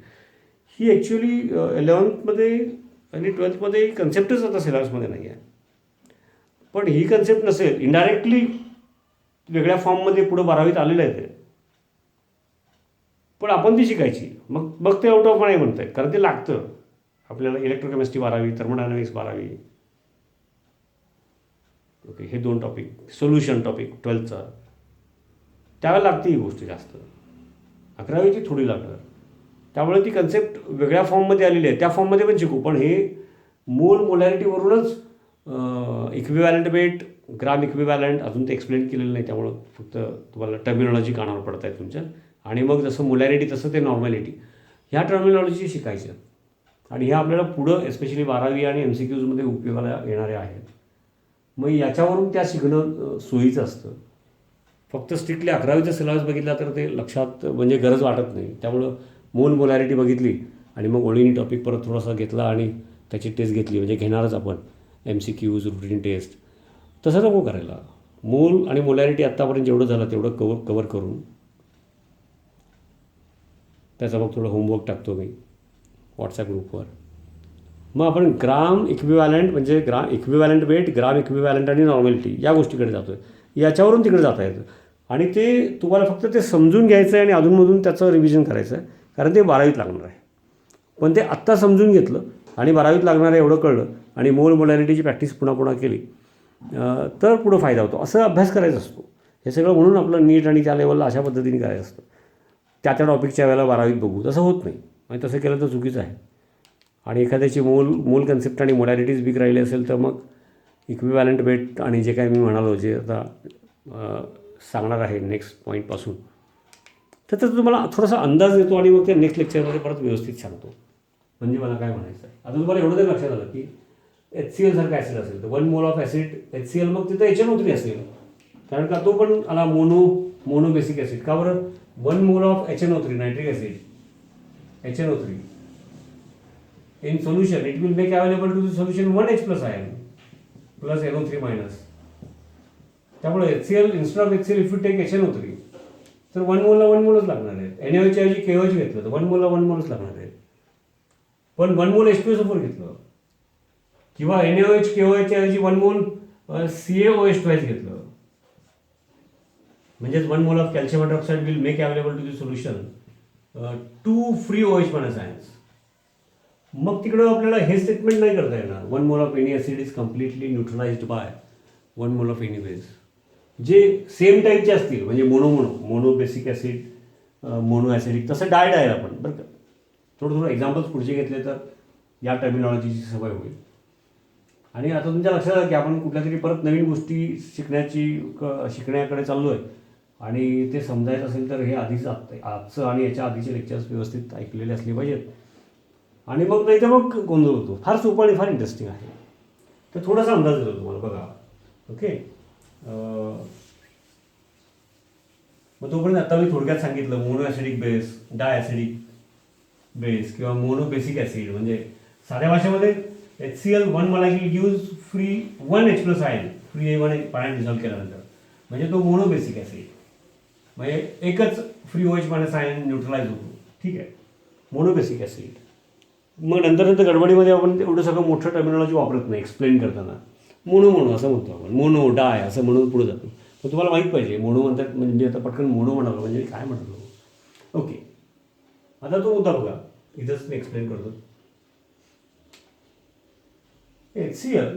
ही ॲक्च्युली 11th आणि 12thमध्ये कन्सेप्टच आता सिलेबसमध्ये नाही आहे. पण ही कन्सेप्ट नसेल, इनडायरेक्टली वेगळ्या फॉर्ममध्ये पुढं 12वीत आलेलं आहे ते, पण आपण ती शिकायची. मग ते आउट ऑफ नाही म्हणत आहेत, कारण ते लागतं आपल्याला. इलेक्ट्रोकेमिस्ट्री 12वी, थर्मोडायनामिक्स 12वी, ओके, हे 2 टॉपिक. सोल्युशन टॉपिक 12thचा त्यावेळेला लागते ही गोष्ट जास्त. 11वीची थोडी लागणार. त्यामुळे ती कन्सेप्ट वेगळ्या फॉर्ममध्ये आलेली आहे, त्या फॉर्ममध्ये पण शिकू. पण हे मोल मोलॅरिटीवरूनच इक्विवॅलंट वेट, ग्राम इक्विवॅलंट अजून ते एक्सप्लेन केलेलं नाही, त्यामुळं फक्त तुम्हाला टर्मिनॉलॉजी कानावर पडत आहे तुमच्या. आणि मग जसं मोलॅरिटी तसं ते नॉर्मॅलिटी, ह्या टर्मिनॉलॉजी शिकायच्या. आणि ह्या आपल्याला पुढं एस्पेशली 12वी आणि MCQजमध्ये उपयोगाला येणारे आहेत. मग याच्यावरून त्या शिकणं सोयीचं असतं. फक्त स्ट्रिक्टली 11वीचा सिलेबस बघितला तर ते लक्षात म्हणजे गरज वाटत नाही. त्यामुळं मोल मोलॅरिटी बघितली आणि मग ओळीनी टॉपिक परत थोडासा घेतला आणि त्याची टेस्ट घेतली, म्हणजे घेणारच आपण MCQज, रुटीन टेस्ट. तसं नको करायला. मोल आणि मोलॅरिटी आत्तापर्यंत जेवढं झालं तेवढं कवर करून त्याचा मग थोडं होमवर्क टाकतो मी व्हॉट्सॲप ग्रुपवर. मग आपण ग्राम इक्विवॅलंट म्हणजे इक्विवॅलंट वेट, ग्राम इक्विवॅलंट आणि नॉर्मॅलिटी या गोष्टीकडे जातो आहे. याच्यावरून तिकडे जाता येतं. आणि ते तुम्हाला फक्त ते समजून घ्यायचं आहे आणि अधूनमधून त्याचं रिव्हिजन करायचं आहे, कारण ते 12वीत लागणार आहे. पण ते आत्ता समजून घेतलं आणि 12वीत लागणार आहे एवढं कळलं आणि मोल मोलॅरिटीची प्रॅक्टिस पुन्हा केली तर पुढं फायदा होतो. असं अभ्यास करायचा असतो. हे सगळं म्हणून आपलं नीट आणि त्या लेवलला अशा पद्धतीने करायचं असतं. त्या टॉपिकच्या वेळेला 12वीत बघू, तसं होत नाही. आणि तसं केलं तर चुकीचं आहे. आणि एखाद्याची मोल कन्सेप्ट आणि मोलॅरिटीज वीक राहिली असेल तर मग इक्विवॅलंट वेट आणि जे काही मी म्हणालो, जे आता सांगणार आहे नेक्स्ट पॉईंटपासून, तर त्याचा तुम्हाला थोडासा अंदाज येतो आणि मग ते नेक्स्ट लेक्चरमध्ये परत व्यवस्थित सांगतो. म्हणजे मला काय म्हणायचं आहे, आता तुम्हाला एवढं तरी लक्षात आलं की HCl सारखं ॲसिड असेल तर 1 मोल ऑफ ॲसिड HCl, मग तिथं HNO3 असेल, कारण का तो पण आला मोनो बेसिक ॲसिड. का बरं? 1 mole of HNO3 nitric acid, HNO3 in solution, it will make available to the solution 1H plus ion plus NO3 minus. त्यामुळे HCl instead of HCl if you take HNO3 तर 1 मोलला 1 मोलच लागणार आहे. NaOH ऐवजी KOH घेतलं तर 1 मोलला 1 मोलच लागणार आहे. पण 1 मोल H2SO4 घेतलं किंवा NaOH KOH ऐवजी 1 मोल CaOH twice घेतलं, म्हणजेच 1 mole of calcium hydroxide will make available to the solution 2 free OH minus ions. मग तिकडं आपल्याला हे स्टेटमेंट नाही करता येणार 1 mole of any acid is completely neutralised by 1 mole of any base. जे सेम टाईपचे असतील म्हणजे mono basic acid, mono acidic, तसं डाय आपण बरं का. थोडं एक्झाम्पल्स पुढचे घेतले तर या टर्मिनॉलॉजीची सवय होईल. आणि आता तुमच्या लक्षात आलं की आपण कुठल्या तरी परत नवीन गोष्टी शिकण्याकडे चाललो आहे आणि ते समजायचं असेल तर हे आजचं आणि याच्या आधीचे लेक्चर्स व्यवस्थित ऐकलेले असले पाहिजेत. आणि मग नाही तर मग गोंधळ होतो. फार सोपं आणि फार इंटरेस्टिंग आहे. तर थोडासा अंदाज येतो तुम्हाला बघा. ओके, मग तोपर्यंत आता मी थोडक्यात सांगितलं मोनो ॲसिडिक बेस, डाय ॲसिडिक बेस किंवा मोनो बेसिक ॲसिड. म्हणजे साध्या भाषेमध्ये HCl 1 molecule gives free 1H plus ion, free A1 पाण्यात डिझॉल्व्ह केल्यानंतर, म्हणजे तो मोनो बेसिक ॲसिड, म्हणजे एकच free OH minus ion neutralise होतो. ठीक आहे, मोनो बेसिक ॲसिड. मग नंतर गडबडीमध्ये आपण एवढं सगळं मोठं टर्मिनॉलॉजी वापरत नाही एक्सप्लेन करताना. मोनो असं म्हणतो आपण, मोनो डाय असं म्हणून पुढे जातो. मग तुम्हाला माहीत पाहिजे मोनो म्हणतात म्हणजे आता पटकन मोनो म्हणालो म्हणजे काय म्हणालो. ओके, आता तो मुद्दा बघा, इथंच मी एक्सप्लेन करतो. HCl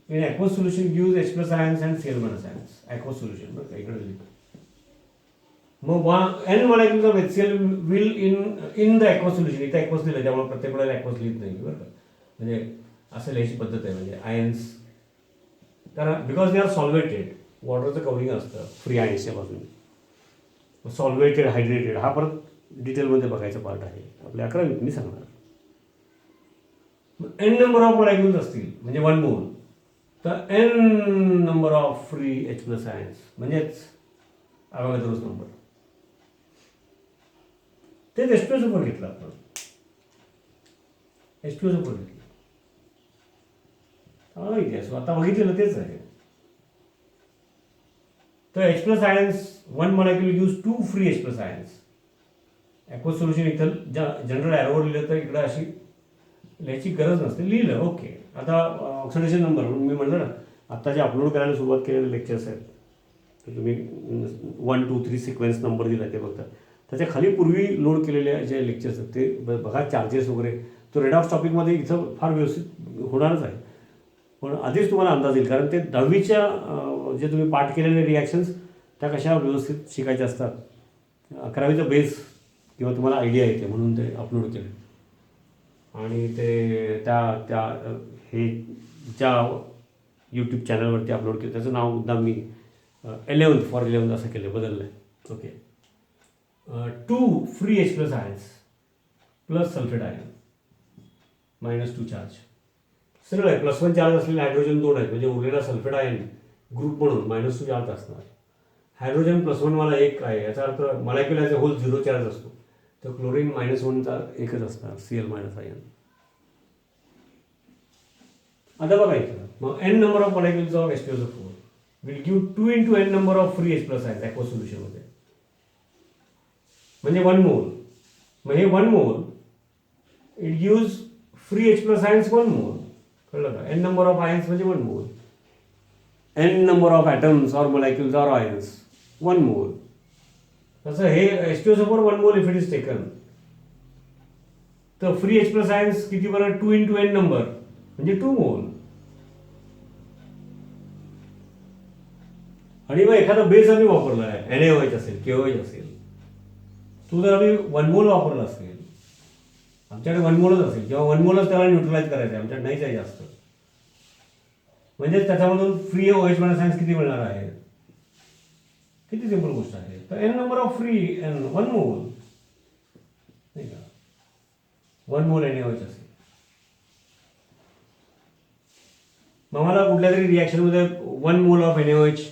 in aqueous solution gives H plus ions and Cl minus ions. Aqueous solution बरं का, इकडे लिहितो. मग N molecules of HCl will in the aqueous solution, इथं aqueous लिहिलं त्यामुळे प्रत्येक वेळेला aqueous लिहित नाही बरं का. म्हणजे असं लिहायची पद्धत आहे. म्हणजे आयन्स, कारण बिकॉज दे आर सॉल्वेटेड, वॉटरचं कवरिंग असतं फ्री आयन्सच्या बाजूने. सॉल्वेटेड, हायड्रेटेड हा परत डिटेलमध्ये बघायचा पार्ट आहे आपल्या 11वीत मी सांगणार. N नंबर ऑफ मॉलिक्युल्स असतील म्हणजे 1 मोल, तर N number of free H plus ions म्हणजेच अवॅगॅड्रोस नंबर. ते H2SO4 घेतलं आपण, H2SO4 घेतलं. आता बघितलेलं तेच आहे. तर H plus ions 1 molecule gives 2 free H plus ions. Aqueous solution इथं जनरल ॲरोवर लिहिलं तर इकडं अशी लिहायची गरज नसते, लिहिलं ओके. आता ऑक्सिडेशन नंबर मी म्हटलं ना, आत्ता जे अपलोड करायला सुरुवात केलेले लेक्चर्स आहेत, तर तुम्ही 1 2 3 सिक्वेन्स नंबर दिला ते बघता. त्याच्या खाली पूर्वी लोड केलेले जे लेक्चर्स आहेत ते बघा, चार्जेस वगैरे. तो रेडॉक्स टॉपिकमध्ये इथं फार व्यवस्थित होणारच आहे, पण आधीच तुम्हाला अंदाज येईल, कारण ते 10वीच्या जे तुम्ही पाठ केलेले रिॲक्शन्स त्या कशा व्यवस्थित शिकायच्या असतात. 11वीचा बेस किंवा तुम्हाला आयडिया येते म्हणून ते अपलोड केले. आणि ते त्या त्या हे ज्या यूट्यूब चॅनलवरती अपलोड केलं त्याचं नाव मुद्दाम मी 11th फॉर 11th असं केलं, बदललं आहे. Okay. 2 free H plus ions plus sulphate ion -2 charge. सरळ आहे, +1 चार्ज असलेले हायड्रोजन 2 आहेत, म्हणजे उरलेला सल्फेट आयन ग्रुप म्हणून -2 चार्ज असणार. हायड्रोजन +1 वाला 1 आहे, याचा अर्थ molecule as a whole 0 charge असतो. तर क्लोरीन -1चा एकच असणार, Cl- आयन. आता बघा इथं, मग n number of molecules of H2SO4 will give 2 × n number of free H plus ions aqueous सोल्युशनमध्ये, म्हणजे 1 मोल. मग हे 1 mole it gives free H plus ions 1 mole. कळलं का? n नंबर ऑफ आयन्स म्हणजे 1 mole. n number of atoms or molecules or ions 1 mole. तसं हे H2SO4 1 mole if it is taken, तर फ्री H प्लस आयन्स किती बरं? 2 × n number म्हणजे 2 मोल. आणि मग एखादा बेस आम्ही वापरला आहे, NaOH असेल, KOH असेल, तो जर आम्ही 1 मोल वापरला असेल, आमच्याकडे 1 मोलच असेल किंवा 1 मोलच त्याला न्यूट्रलाइज करायचं आहे, आमच्याकडे नाहीच आहे जास्त, म्हणजे त्याच्यामधून फ्री OH मायनस आयन्स किती मिळणार आहे? किती सिंपल गोष्ट आहे. तर n number of free n 1 मोल, नाही का? 1 मोल NaOH असेल. मग मला कुठल्या तरी रिॲक्शनमध्ये 1 मोल ऑफ NaOH,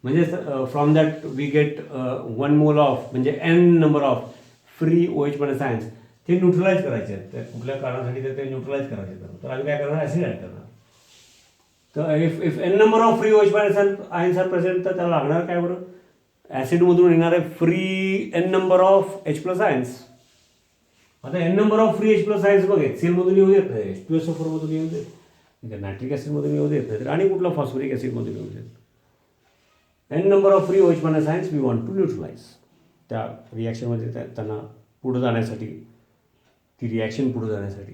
म्हणजे from that we get 1 mole of, म्हणजे n number of free OH minus ions, ते न्यूट्रलाइज करायचे आहेत. त्या कुठल्या कारणासाठी ते न्यूट्रलाइज करायचे आहेत, तर आम्ही काय करणार? ॲसिड ॲड करणार. तर if n number of free OH minus ions are present, तर त्याला लागणार काय बरं? ॲसिडमधून येणार आहे free n number of H plus ions. आता n number of free H plus ions बघ, HCl येऊ देत नाही, H2SO4 मधून येऊ देत, नायट्रिक ॲसिडमधून येऊ देत नाही, तर आणि कुठला फॉस्फरिक ॲसिडमधून येऊ देत. n number of free OH minus ions we want to neutralise. त्या रिॲक्शनमध्ये त्यांना पुढे जाण्यासाठी, ती रिॲक्शन पुढे जाण्यासाठी.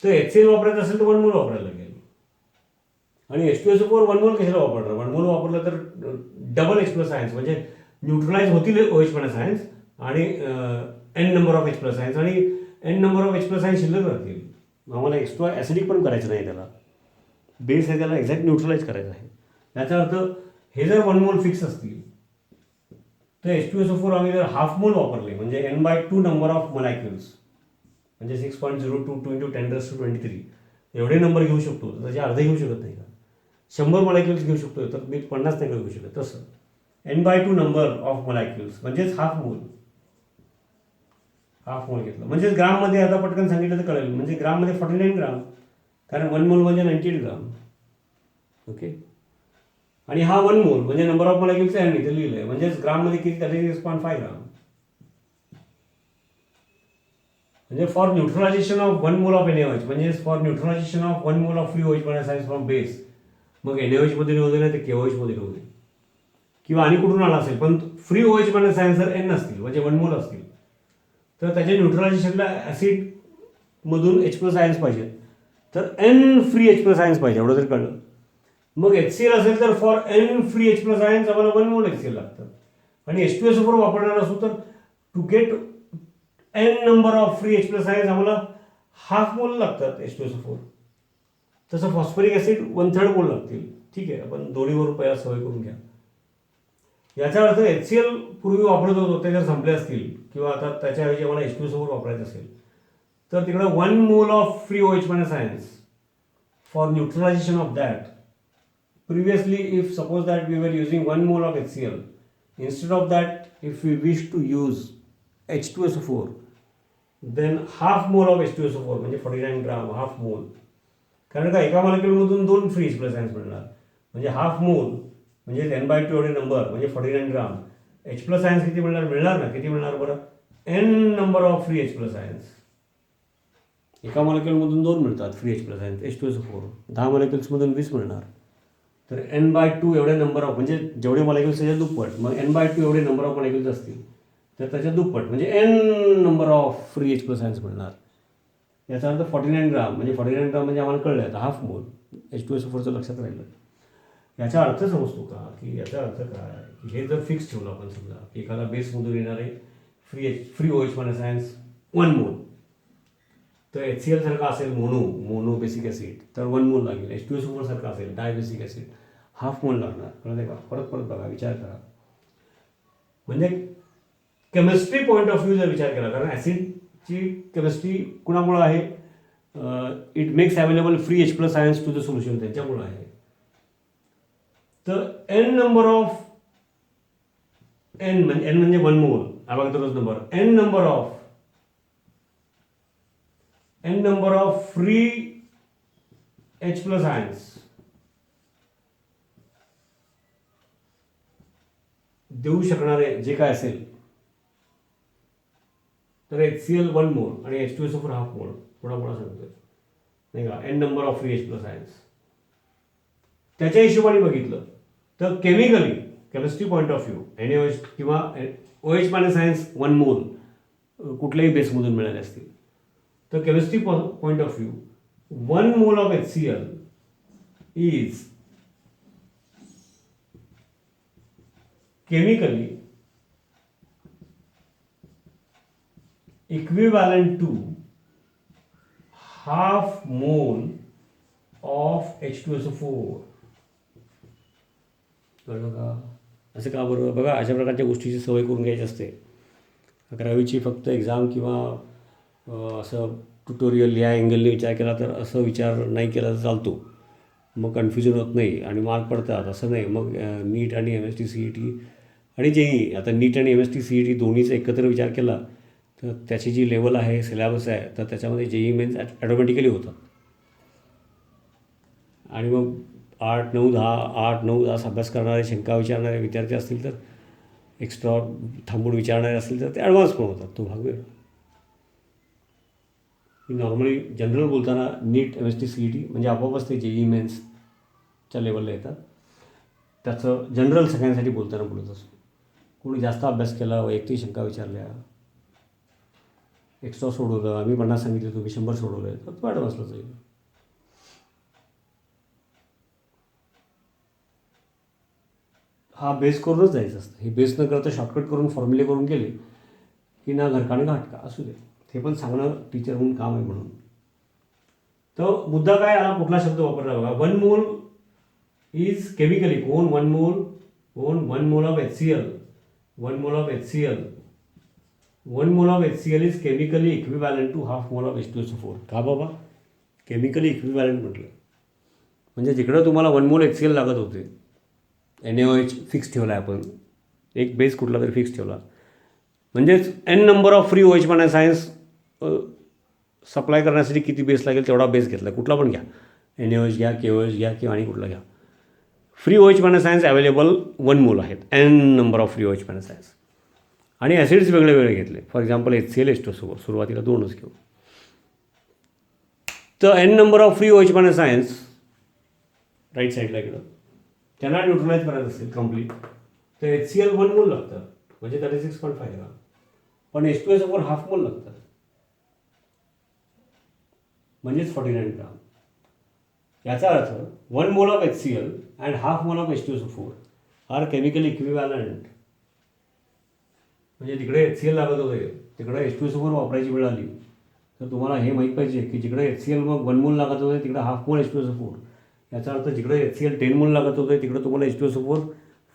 तर HCl वापरायचं असेल तर 1 मोल वापरायला लागेल. आणि H2SO4 1 मोल कशाला वापरणार? 1 मोल वापरलं तर डबल H प्लस आयन्स, म्हणजे न्यूट्रलाइज होतील OH मायनस आयन्स आणि n number of H plus ions, आणि n number of H plus ions शिल्लक राहतील. आम्हाला एक्स्ट्रा ॲसिडिक पण करायचं नाही, त्याला बेस आहे, त्याला एक्झॅक्ट न्यूट्रलाइज करायचं आहे. याचा अर्थ हे जर 1 मोल फिक्स असतील, तर H2SO4 आम्ही जर हाफ मोल वापरले, म्हणजे n/2 नंबर ऑफ मॉलिक्युल्स, म्हणजे 6.022 × 10⁻23 एवढे नंबर घेऊ शकतो. तर त्याचे अर्धे घेऊ शकत नाही का? 100 मॉलिक्युल्स घेऊ शकतो, तर मी 50 नाही घेऊ शकत. तसं n/2 नंबर ऑफ मॉलिक्युल्स म्हणजेच हाफ मोल घेतलं, म्हणजेच ग्राममध्ये. आता पटकन सांगितलं तर कळेल, म्हणजे ग्राममध्ये 49 ग्राम, कारण 1 मोल म्हणजे 98 ग्राम. ओके. आणि हा 1 मोल म्हणजे नंबर ऑफ मॉलिक्युल्स आहे, इथे लिहिलं आहे, म्हणजेच ग्राममध्ये किती? 36.5 ग्राम. म्हणजे for neutralisation of 1 mole of NaOH, म्हणजे for neutralisation of 1 mole of free OH minus ions from base, मग NaOH मध्ये होऊ दे, नाही तर KOH मध्ये होऊ दे, किंवा आणि कुठून आला असेल, पण फ्री OH मायनस आयन्स जर n असतील, म्हणजे 1 मोल असतील, तर त्याच्या न्यूट्रलायझेशनला ॲसिडमधून H प्लस आयन्स पाहिजे, तर n free H plus ions पाहिजे, एवढं जर कळलं. मग HCl असेल तर for n free H plus ions आम्हाला 1 मोल HCl लागतं. आणि H2SO4 वापरणार असू तर to get n number of free H plus ions आम्हाला हाफ मोल लागतात H2SO4. तसं फॉस्फरिक ॲसिड 1/3 मोल लागतील. ठीक आहे, आपण दोन्हीवर पहिला सवय करून घ्या. याचा अर्थ HCl पूर्वी वापरत होतो, ते जर संपले असतील, किंवा आता त्याच्याऐवजी आम्हाला H2SO4 वापरायचं असेल, तर तिकडे 1 mole of free OH minus ions for neutralisation of that. Previously, if suppose that we were using 1 mole of HCl, instead of that, if we wish to use H2SO4, then half mole of H2SO4 म्हणजे 49 ग्राम, half mole. कारण का एका मॉलिक्युलमधून 2 free H plus ions मिळणार, म्हणजे half mole म्हणजे n/2 एवढे number, म्हणजे 49 ग्राम, एच प्लस आयन्स किती मिळणार ना, किती मिळणार बरं, N number of free H plus ions. एका मॉलिक्युलमधून 2 मिळतात free H plus ions, H2SO4. 10 मॉलिक्युल्समधून 20 मिळणार. तर n/2 एवढे नंबर ऑफ, म्हणजे जेवढे मॉलिक्युल्स त्याच्या दुप्पट, मग n/2 एवढे नंबर ऑफ मॉलिक्युल्स असतील तर त्याच्या दुप्पट म्हणजे n number of free H plus ions मिळणार. याचा अर्थ 49 ग्राम, म्हणजे 49 ग्राम म्हणजे आम्हाला कळलं आता हाफ मोल H2SO4चं लक्षात राहिलं. याचा अर्थ समजतो का, की याचा अर्थ काय, की हे जर फिक्स ठेवलं आपण, समजा की एखादा बेसमधून येणारे फ्री OH मायनस आयन्स 1 मोल, तर HCl सारखा असेल मोनो बेसिक ॲसिड तर 1 मोल लागेल. H2SO4 सारखा असेल डाय बेसिक ॲसिड हाफ मोल लागणार. कळलं का, परत बघा, विचार करा. म्हणजे केमिस्ट्री पॉईंट ऑफ व्ह्यू जर विचार केला, कारण ॲसिडची केमिस्ट्री कुणामुळं आहे, it makes available free H plus ions to the solution, त्यांच्यामुळं आहे. तर एन नंबर ऑफ एन म्हणजे 1 mole, Avogadro's number, N number of free H plus ions देऊ शकणारे जे काय असेल, तर HCl 1 मोल आणि H2SO4 हाफ मोल, पुन्हा सांगतोय नाही का, N number of free H plus ions. त्याच्या हिशोबाने बघितलं तर chemistry point of view NaOH किंवा OH मायनस आयन्स 1 मोल कुठल्याही बेसमधून मिळाले असतील, तर chemistry point of view 1 mole of HCl is chemically equivalent to half mole of H2SO4. कळलं का, असं का बरोबर. बघा, अशा प्रकारच्या गोष्टीची सवय करून घ्यायची असते. 11वीची फक्त एक्झाम किंवा असं ट्युटोरियल या अँगलने विचार केला तर, असं विचार नाही केला तर चालतो, मग कन्फ्युजन होत नाही आणि मार्क पडतात. असं नाही. मग नीट आणि MST CET आणि JEE, आता नीट आणि MST CET दोन्हीचा एकत्र विचार केला तर त्याची जी लेवल आहे, सिलेबस आहे, तर त्याच्यामध्ये JEE मेन्स ॲटोमॅटिकली होतात. आणि मग 8-9 तास अभ्यास करणारे, शंका विचारणारे विद्यार्थी असतील तर, एक्स्ट्रा थांबून विचारणारे असतील तर ते ॲडव्हान्स पण होतात. तो भाग वेगळा. नॉर्मली जनरल बोलताना नीट MST CET म्हणजे आपोआपच ते JEE मेन्सच्या लेवलला येतात. त्याचं जनरल सगळ्यांसाठी बोलताना बोलत असतो. कोणी जास्त अभ्यास केला, वैयक्तिक शंका विचारल्या, एक्स्ट्रा सोडवलं, आम्ही 50 सांगितले तुम्ही 100 सोडवलं, तर तो ॲडव्हान्सला जाईल. हा बेस करूनच जायचं असतं. हे बेस न करता शॉर्टकट करून फॉर्म्युले करून गेले की ना घरका ना घाटका. असू दे, हे पण सांगणं टीचर म्हणून काम आहे म्हणून. तर मुद्दा काय आला, कुठला शब्द वापरला बघा. 1 मोल इज केमिकली, कोण 1 मोल, कोण 1 mole of HCl, 1 mole of HCl, 1 mole of HCl is chemically equivalent to half mole of H2SO4. का बाबा, केमिकली इक्विवॅलंट म्हटलं म्हणजे जिकडं तुम्हाला 1 मोल HCl लागत होते, NaOH फिक्स ठेवला आहे आपण, एक बेस कुठला तरी फिक्स ठेवला, म्हणजेच N number of free OH minus ions supply करण्यासाठी किती बेस लागेल तेवढा बेस घेतला, कुठला पण घ्या, NaOH घ्या, KOH घ्या किंवा आणि कुठला घ्या. Free OH minus ions available 1 mole आहेत, N number of free OH minus ions. आणि ॲसिड्स वेगळे वेगळे घेतले. फॉर एक्झाम्पल HCl H2SO4 सुरुवातीला 2च घेऊ. तर N number of free OH minus ions right साईडला इकडं त्यांना न्यूट्रलाइज करायचं असेल कम्प्लीट, तर HCl 1 मोल लागतात, म्हणजे 36.5 ग्राम. पण H2SO4 हाफ मोल लागतात, म्हणजेच 49 ग्राम. याचा अर्थ 1 mole of HCl and half mole of H2SO4 are chemical equivalent. म्हणजे तिकडे HCl लागत होते, तिकडे H2SO4 वापरायची वेळ आली, तर तुम्हाला हे माहीत पाहिजे की जिकडे HCl मग 1 मोल लागत होते तिकडे हाफ मोल H2SO4. याचा अर्थ जिकडे HCl 10 मोल लागत होते तिकडे तुम्हाला H2SO4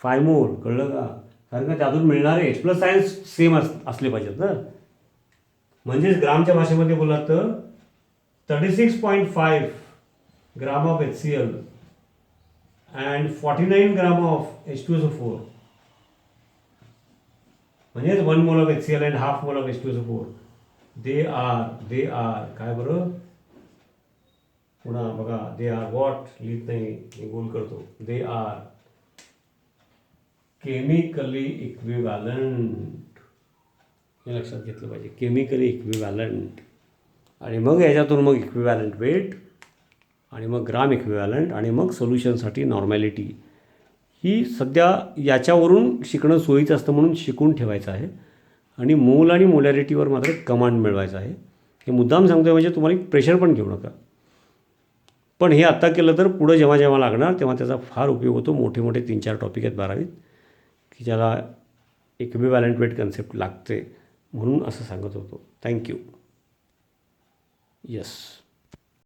5 मोल. कळलं का, कारण का त्यातून मिळणारे H प्लस आयन्स सेम असले पाहिजेत ना. म्हणजेच ग्रामच्या भाषेमध्ये बोलला तर 36.5 gram of HCl and 49 gram of H2SO4, म्हणजेच 1 mole of HCl and half mole of H2SO4 they are काय बरं, पुन्हा बघा, दे आर वॉट लिहित नाही, मी गोल करतो, दे आर केमिकली इक्विवॅलंट हे लक्षात घेतलं पाहिजे. केमिकली इक्विवॅलंट आणि मग याच्यातून मग इक्विवॅलंट वेट आणि मग ग्राम इक्विवॅलंट आणि मग सोल्युशनसाठी नॉर्मॅलिटी. ही सध्या याच्यावरून शिकणं सोयीचं असतं म्हणून शिकून ठेवायचं आहे आणि मोल आणि मोलॅरिटीवर मात्र कमांड मिळवायचा आहे. हे मुद्दाम सांगतो आहे म्हणजे तुम्हाला प्रेशर पण घेऊ नका. पण हे आत्ता केलं तर पुढं जेव्हा जेव्हा लागणार तेव्हा त्याचा फार उपयोग होतो. मोठे मोठे 3-4 टॉपिक आहेत 12वीत की ज्याला इक्विवॅलंट वेट कन्सेप्ट लागते म्हणून असं सांगत होतो. थँक्यू. येस.